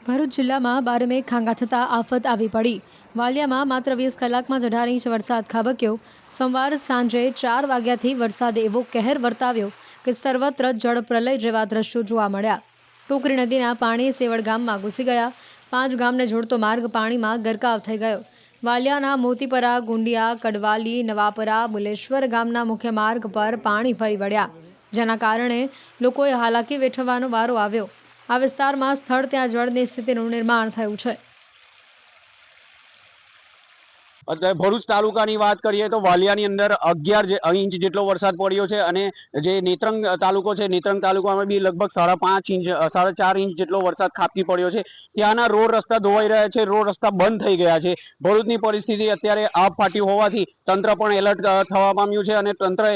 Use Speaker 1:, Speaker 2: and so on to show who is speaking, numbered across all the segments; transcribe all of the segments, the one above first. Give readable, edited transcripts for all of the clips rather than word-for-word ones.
Speaker 1: ભરૂચ જિલ્લામાં બારમે ખાંગા થતાં આફત આવી પડી. વાલિયામાં માત્ર 20 કલાકમાં જ 18 ઇંચ વરસાદ ખાબક્યો. સોમવાર સાંજે 4 વાગ્યાથી વરસાદે એવો કહેર વર્તાવ્યો કે સર્વત્ર જળપ્રલય જેવા દ્રશ્યો જોવા મળ્યા. ટોકરી નદીના પાણી સેવડ ગામમાં ઘૂસી ગયા. 5 ગામને જોડતો માર્ગ પાણીમાં ગરકાવ થઈ ગયો. વાલિયાના મોતીપરા, ગુંડિયા, કડવાલી, નવાપરા, બુલેશ્વર ગામના મુખ્ય માર્ગ પર પાણી ફરી વળ્યા, જેના કારણે લોકોએ હાલાકી વેઠવાનો વારો આવ્યો. આ વિસ્તારમાં સ્થળ ત્યાં જળની સ્થિતિનું નિર્માણ થયું છે.
Speaker 2: અત્યારે ભરૂચ તાલુકાની વાત કરીએ તો વાલિયાની અંદર 11 ઇંચ જેટલો વરસાદ પડ્યો છે અને જે નેત્રંગ તાલુકો છે, નેત્રંગ તાલુકામાં બી લગભગ 5.5 ઇંચ 4.5 ઇંચ જેટલો વરસાદ ખાબકી પડ્યો છે. ત્યાંના રોડ રસ્તા ધોવાઈ રહ્યા છે, રોડ રસ્તા બંધ થઈ ગયા છે. ભરૂચની પરિસ્થિતિ અત્યારે આબ ફાટી હોવાથી તંત્ર પણ એલર્ટ થવા પામ્યું છે અને તંત્રએ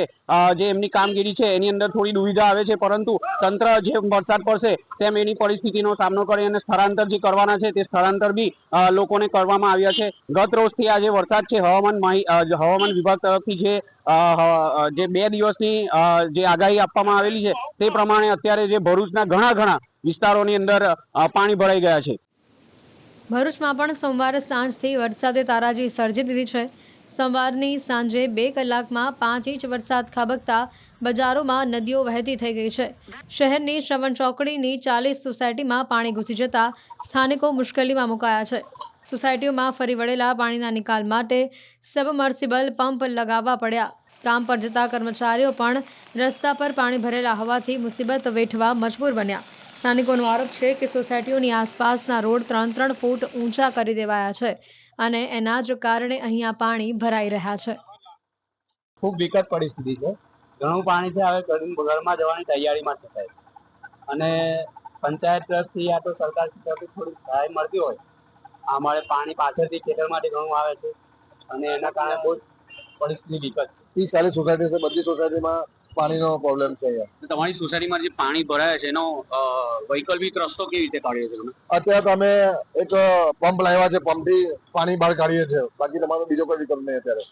Speaker 2: જે એમની કામગીરી છે એની અંદર થોડી દુવિધા આવે છે, પરંતુ તંત્ર જેમ વરસાદ પડશે તેમ એની પરિસ્થિતિનો સામનો કરી અને સ્થળાંતર જે કરવાના છે તે સ્થળાંતર બી લોકોને કરવામાં આવ્યા છે. ગત રોજથી આજે વરસાદ છે હવામાન વિભાગ તરફથી જે 2 દિવસની જે આગાહી આપવામાં આવેલી છે તે પ્રમાણે અત્યારે જે ભરૂચના ઘણા વિસ્તારોની અંદર પાણી ભરાઈ ગયા છે.
Speaker 1: ભરૂચમાં પણ સોમવારે સાંજથી વરસાદે તારાજી સર્જી દીધી છે. સોમવારની સાંજે 2 કલાકમાં 5 ઇંચ વરસાદ ખાબકતા બજારોમાં નદીઓ વહેતી થઈ ગઈ છે. શહેરની શ્રવણ ચોકડીની 40 સોસાયટીમાં પાણી ઘૂસી જતા સ્થાનિકો મુશ્કેલીમાં મુકાયા છે. સોસાયટીઓમાં ફરી વળેલા પાણીના નિકાલ માટે સબમર્સિબલ પંપ લગાવવા પડ્યા. કામ પર જતા કર્મચારીઓ પણ રસ્તા પર પાણી ભરેલા હોવાથી મુસીબત વેઠવા મજબૂર બન્યા. સ્થાનિકોનો આરોપ છે કે સોસાયટીઓની આસપાસના રોડ 3-3 ફૂટ ઊંચા કરી દેવાયા છે અને એના જ કારણે અહીંયા પાણી ભરાઈ રહ્યા છે.
Speaker 2: ખૂબ વિકટ પરિસ્થિતિ છે. ઘણું પાણી છે, હવે ઘરમાં જવાની તૈયારીમાં છે સાહેબ. અને પંચાયત તરફથી યા તો સરકાર તરફથી થોડી સહાય મળતી હોય. અમારે પાણી પાછળથી ખેતરમાંથી ઘણું આવે છે અને એના કારણે બહુ પરિસ્થિતિ વિકટ છે.
Speaker 3: 30-40 સોસાયટી છે, બધી સોસાયટીમાં પાણીનો પ્રોબ્લેમ છે.
Speaker 2: તમારી સોસાયટીમાં જે પાણી ભરાય છે એનો વૈકલ્પિક રસ્તો કેવી રીતે કાઢીએ છીએ તમે?
Speaker 3: અત્યારે તો અમે એક પંપ લાવ્યા છે, પંપથી પાણી બહાર કાઢીએ છીએ. બાકી તમારો બીજો કોઈ વિકલ્પ નહીં. અત્યારે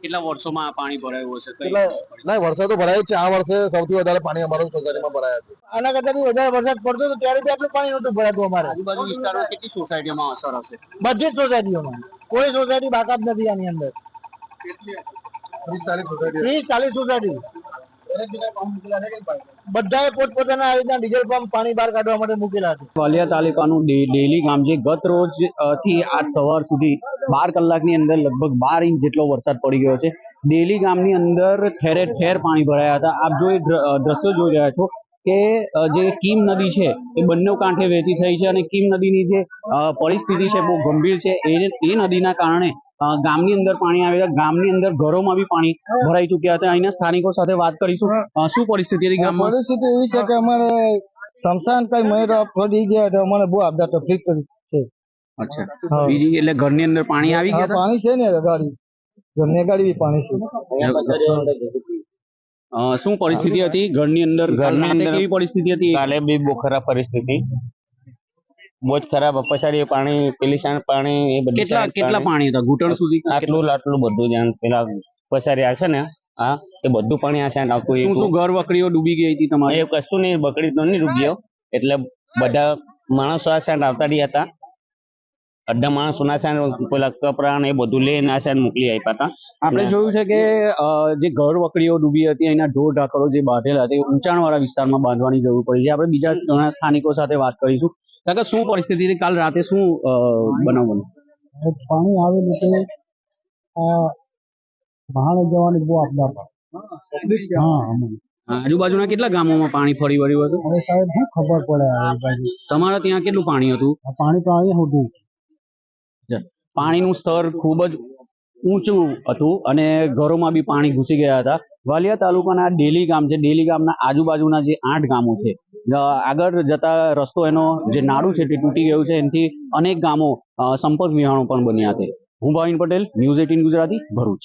Speaker 2: કેટલા વર્ષોમાં પાણી ભરાયું હશે?
Speaker 3: ના, વર્ષે તો ભરાય જ છે. આ વર્ષે સૌથી વધારે પાણી અમારું સોસાયટીમાં ભરાયા છે.
Speaker 4: આના કરતા બી વધારે વરસાદ પડતો હતો ત્યારે બી આટલું પાણી નહોતું ભરાતું. અમારે
Speaker 2: આજુબાજુ વિસ્તારમાં કેટલી સોસાયટીઓમાં અસર હશે?
Speaker 4: બધી જ સોસાયટીઓમાં કોઈ સોસાયટી બાકાત નથી આની અંદર. 30-40 સોસાયટી બધાએ પોતપોતાના આ રીતના ડીઝલ પંપ પાણી બહાર કાઢવા માટે મૂકેલા છે.
Speaker 5: વાલિયા તાલુકાનું ડેલી ગામ જે ગત રોજ થી આજ સવાર સુધી 12 કલાકની અંદર લગભગ 12 ઇંચ જેટલો વરસાદ પડી ગયો છે. ડેલી ગામની અંદર ઠેરે ઠેર પાણી ભરાયા હતા. આપ જો દ્રશ્યો જોઈ રહ્યા છો કે જે કીમ નદી છે એ બંને કાંઠે વહેતી થઈ છે અને કીમ નદીની જે પરિસ્થિતિ છે બહુ ગંભીર છે. એ નદીના કારણે ગામની અંદર પાણી આવ્યા, ગામની અંદર ઘરોમાં બી પાણી ભરાઈ ચુક્યા હતા. અહીંના સ્થાનિકો સાથે વાત કરીશું. શું પરિસ્થિતિ હતી ગામમાં?
Speaker 4: પરિસ્થિતિ એવી છે કે અમારે શમશાન કઈ મહિના પડી ગયા તો અમારે બહુ આપતા તકલીફ છે.
Speaker 5: અચ્છા, બીજી એટલે ઘરની અંદર પાણી આવી ગયા?
Speaker 4: પાણી છે ને ગાડી, ઘરની ગાડી બી પાણી છે.
Speaker 5: શું પરિસ્થિતિ હતી ઘરની અંદર? કેવી પરિસ્થિતિ હતી?
Speaker 6: કાલે બી બહુ ખરાબ પરિસ્થિતિ, બહુ જ ખરાબ. પછાડી પાણી, પેલી સાઈડ પાણી, એ બધી
Speaker 5: કેટલા પાણી હતા? ઘૂંટણ સુધી?
Speaker 6: આટલું બધું જ્યાં પેલા પછાડી આવશે ને એ બધું પાણી આ સાઈડ આવતું.
Speaker 5: શું ઘર વકડીઓ ડૂબી ગઈ હતી તમારે?
Speaker 6: એ કશું નહીં, બકરી તો નહીં ડૂબ્યો. એટલે બધા માણસો આ સાઈડ આવતા રહ્યા હતા. અડધા માણસો ના સાઈડ પેલા કપડા ને એ બધું લઈને આ સાઈડ મોકલી આપ્યા હતા.
Speaker 5: આપણે જોયું છે કે જે ઘર વકડીઓ ડૂબી હતી, અહીંના ઢોર ઢાંકરો જે બાંધેલા હતા એ ઊંચાણવાળા વિસ્તારમાં બાંધવાની જરૂર પડી છે. આપણે બીજા ઘણા સ્થાનિકો સાથે વાત કરીશું. કાકા, શું પરિસ્થિતિ હતી કાલ રાતે? શું બનાવ બન્યો?
Speaker 4: પાણી આવેલું છે, બહાર જવાની બહુ આપદા.
Speaker 5: આજુબાજુના કેટલા ગામોમાં પાણી ફરી વળ્યું હતું?
Speaker 4: હવે સાહેબ શું ખબર પડે.
Speaker 5: તમારા ત્યાં કેટલું પાણી હતું?
Speaker 4: પાણી તો અહીંયા હતું.
Speaker 5: પાણીનું સ્તર ખૂબ જ ઊંચું હતું અને ઘરોમાં બી પાણી ઘૂસી ગયા હતા. વાલિયા તાલુકાના ડેલી ગામ છે, ડેલી ગામના આજુબાજુના જે 8 ગામો છે, આગળ જતા રસ્તો એનો જે નાળું છે તે તૂટી ગયું છે. એનાથી અનેક ગામો સંપર્ક વિહોણો પણ બન્યા છે. હું ભાવિન પટેલ, ન્યૂઝ 18 ગુજરાતી, ભરૂચ.